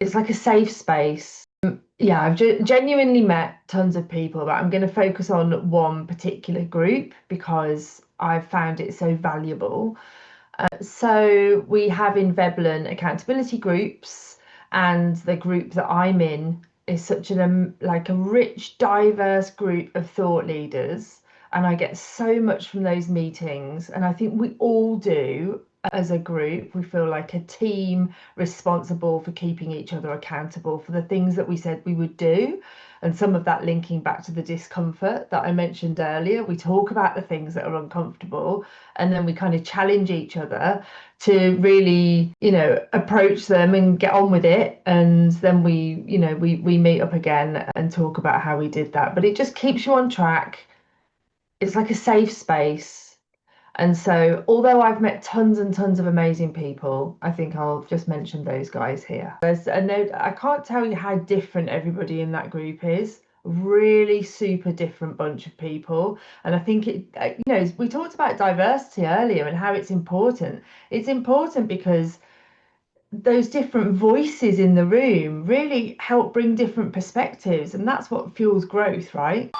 It's like a safe space. Yeah, I've genuinely met tons of people, but I'm going to focus on one particular group because I've found it so valuable. So we have in Veblen accountability groups, and the group that I'm in is such like a rich, diverse group of thought leaders, and I get so much from those meetings, and I think we all do as a group. We feel like a team responsible for keeping each other accountable for the things that we said we would do. And some of that linking back to the discomfort that I mentioned earlier. We talk about the things that are uncomfortable, and then we kind of challenge each other to really, approach them and get on with it. And then we meet up again and talk about how we did that. But it just keeps you on track. It's like a safe space. And so, although I've met tons and tons of amazing people, I think I'll just mention those guys here. There's a note, I can't tell you how different everybody in that group is. Really super different bunch of people. And I think we talked about diversity earlier and how it's important. It's important because those different voices in the room really help bring different perspectives, and that's what fuels growth, right?